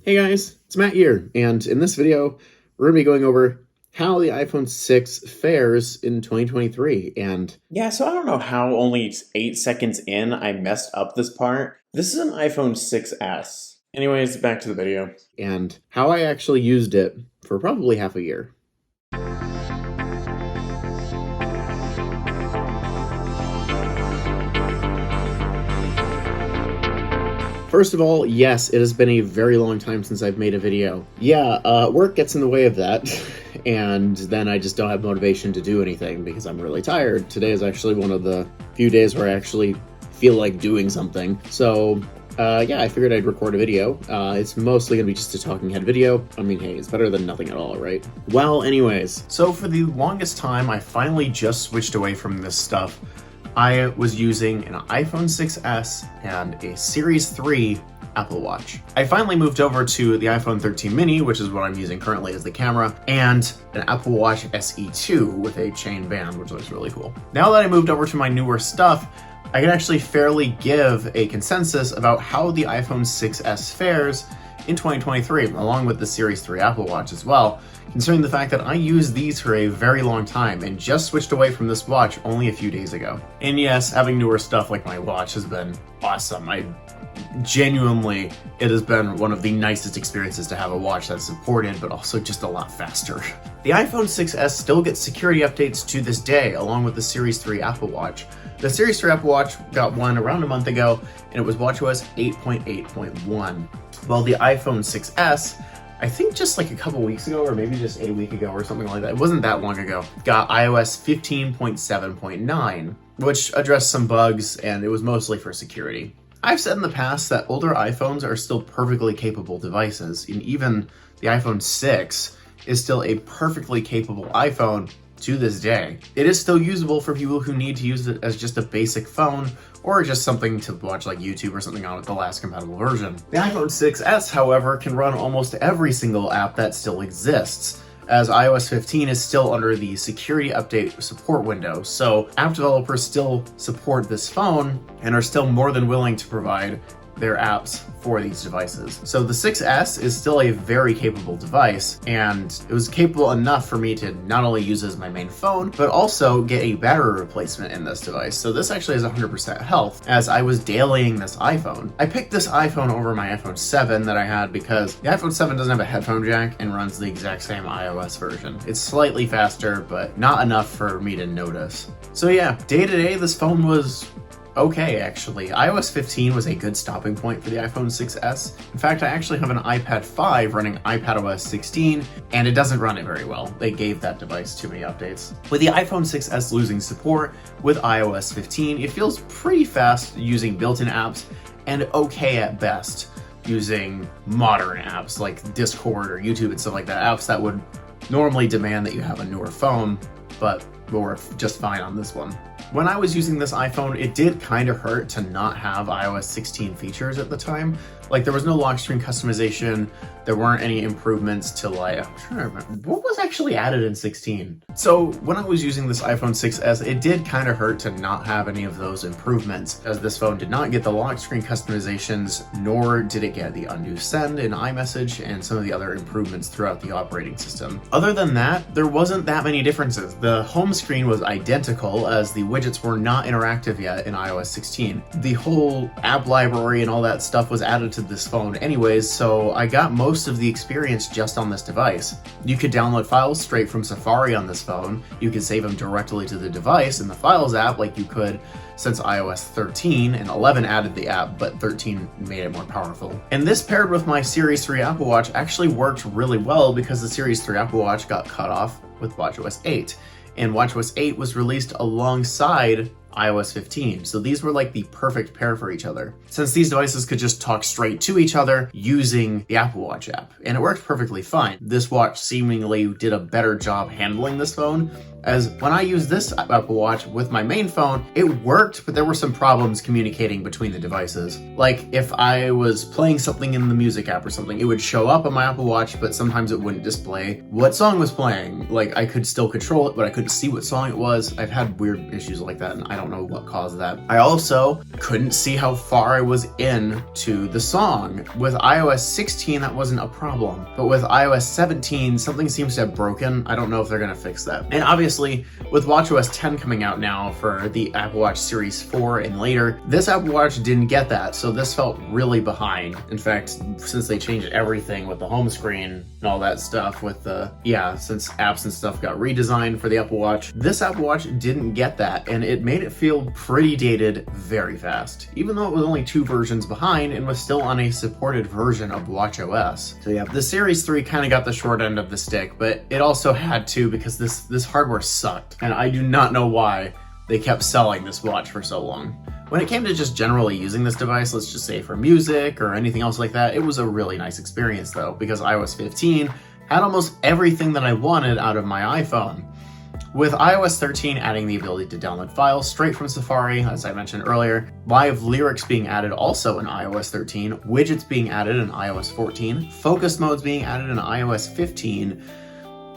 Hey guys, it's Matt here, and in this video, we're going to be going over how the iPhone 6 fares in 2023, and Yeah, so I don't know how only 8 seconds in I messed up this part. This is an iPhone 6S. Anyways, back to the video. and how I actually used it for probably half a year. First of all, yes, it has been a very long time since I've made a video. Yeah, work gets in the way of that, and then I just don't have motivation to do anything because I'm really tired. Today is actually one of the few days where I actually feel like doing something. So, yeah, I figured I'd record a video. It's mostly gonna be just a talking head video. I mean, hey, it's better than nothing at all, right? Well, anyways, so for the longest time, I finally just switched away from this stuff. I was using an iPhone 6S and a Series 3 Apple Watch. I finally moved over to the iPhone 13 mini, which is what I'm using currently as the camera, and an Apple Watch SE2 with a chain band, which looks really cool. Now that I moved over to my newer stuff, I can actually fairly give a consensus about how the iPhone 6S fares in 2023, along with the Series 3 Apple Watch as well, considering the fact that I used these for a very long time and just switched away from this watch only a few days ago. And yes, having newer stuff like my watch has been awesome. Genuinely, it has been one of the nicest experiences to have a watch that's supported, but also just a lot faster. The iPhone 6S still gets security updates to this day, along with the Series 3 Apple Watch. The Series 3 Apple Watch got one around a month ago, and it was watchOS 8.8.1. Well, the iPhone 6S, I think just like a couple weeks ago, or maybe just a week ago or something like that, it wasn't that long ago, got iOS 15.7.9, which addressed some bugs, and it was mostly for security. I've said in the past that older iPhones are still perfectly capable devices, and even the iPhone 6 is still a perfectly capable iPhone to this day. It is still usable for people who need to use it as just a basic phone or just something to watch like YouTube or something on the last compatible version. The iPhone 6S, however, can run almost every single app that still exists, as iOS 15 is still under the security update support window, so app developers still support this phone and are still more than willing to provide their apps for these devices. So the 6S is still a very capable device, and it was capable enough for me to not only use it as my main phone, but also get a battery replacement in this device. So this actually has 100% health, as I was dailying this iPhone. I picked this iPhone over my iPhone 7 that I had because the iPhone 7 doesn't have a headphone jack and runs the exact same iOS version. It's slightly faster, but not enough for me to notice. So yeah, day to day, this phone was okay, actually. iOS 15 was a good stopping point for the iPhone 6S. In fact, I actually have an iPad 5 running iPadOS 16, and it doesn't run it very well. They gave that device too many updates. With the iPhone 6S losing support with iOS 15, it feels pretty fast using built-in apps and okay at best using modern apps like Discord or YouTube and stuff like that, apps that would normally demand that you have a newer phone, but will work just fine on this one. When I was using this iPhone, it did kind of hurt to not have iOS 16 features at the time. Like, there was no lock screen customization, there weren't any improvements to, like, I'm trying to remember, what was actually added in 16? So when I was using this iPhone 6S, it did kind of hurt to not have any of those improvements, as this phone did not get the lock screen customizations, nor did it get the undo send in iMessage and some of the other improvements throughout the operating system. Other than that, there wasn't that many differences. The home screen was identical, as the widgets were not interactive yet in iOS 16. The whole app library and all that stuff was added to this phone anyways, so I got most of the experience just on this device. You could download files straight from Safari on this phone. You could save them directly to the device in the Files app like you could since iOS 13, and 11 added the app, but 13 made it more powerful. And this paired with my Series 3 Apple Watch actually worked really well because the Series 3 Apple Watch got cut off with watchOS 8. And watchOS 8 was released alongside iOS 15, so these were like the perfect pair for each other, since these devices could just talk straight to each other using the Apple Watch app, and it worked perfectly fine. This watch seemingly did a better job handling this phone as when I used this Apple Watch with my main phone, it worked, but there were some problems communicating between the devices. Like if I was playing something in the music app or something, it would show up on my Apple Watch, but sometimes it wouldn't display what song was playing. Like I could still control it, but I couldn't see what song it was. I've had weird issues like that, and I don't know what caused that. I also couldn't see how far I was into the song. With iOS 16, that wasn't a problem, but with iOS 17, something seems to have broken. I don't know if they're gonna fix that. And obviously, with watchOS 10 coming out now for the Apple Watch Series 4 and later, this Apple Watch didn't get that, so this felt really behind. In fact, since they changed everything with the home screen and all that stuff with since apps and stuff got redesigned for the Apple Watch, this Apple Watch didn't get that, and it made it feel pretty dated very fast, even though it was only 2 versions behind and was still on a supported version of watchOS. So yeah, the Series 3 kind of got the short end of the stick, but it also had to because this hardware sucked, and I do not know why they kept selling this watch for so long. When it came to just generally using this device, let's just say for music or anything else like that, it was a really nice experience though, because iOS 15 had almost everything that I wanted out of my iPhone. With iOS 13 adding the ability to download files straight from Safari, as I mentioned earlier, live lyrics being added also in iOS 13, widgets being added in iOS 14, focus modes being added in iOS 15,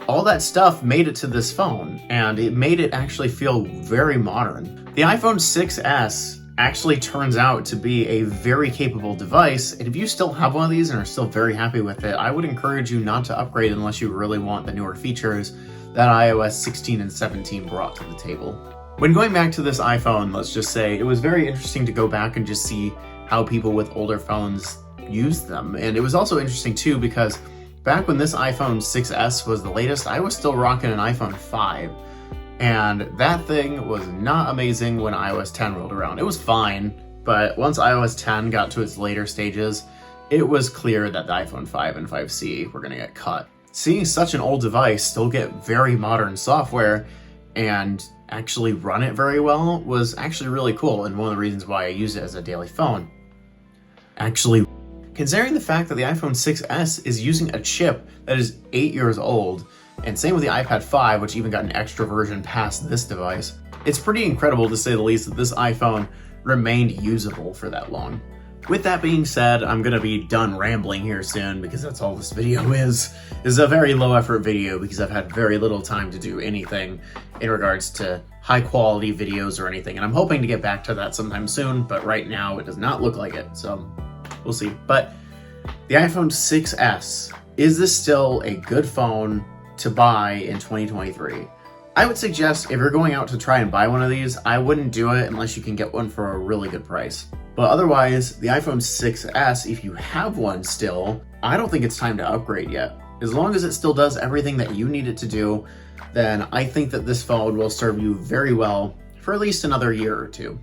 all that stuff made it to this phone, and it made it actually feel very modern. The iPhone 6S actually turns out to be a very capable device, and if you still have one of these and are still very happy with it, I would encourage you not to upgrade unless you really want the newer features that iOS 16 and 17 brought to the table. When going back to this iPhone, let's just say, it was very interesting to go back and just see how people with older phones used them, and it was also interesting too because back when this iPhone 6S was the latest, I was still rocking an iPhone 5. And that thing was not amazing when iOS 10 rolled around. It was fine, but once iOS 10 got to its later stages, it was clear that the iPhone 5 and 5C were gonna get cut. Seeing such an old device still get very modern software and actually run it very well was actually really cool, and one of the reasons why I use it as a daily phone. Actually, considering the fact that the iPhone 6S is using a chip that is 8 years old, and same with the iPad 5, which even got an extra version past this device, it's pretty incredible to say the least that this iPhone remained usable for that long. With that being said, I'm gonna be done rambling here soon because that's all this video is. This is a very low effort video because I've had very little time to do anything in regards to high quality videos or anything, and I'm hoping to get back to that sometime soon, but right now it does not look like it, so we'll see. But the iPhone 6S, is this still a good phone to buy in 2023? I would suggest if you're going out to try and buy one of these, I wouldn't do it unless you can get one for a really good price. But otherwise, the iPhone 6S, if you have one still, I don't think it's time to upgrade yet. As long as it still does everything that you need it to do, then I think that this phone will serve you very well for at least another year or two.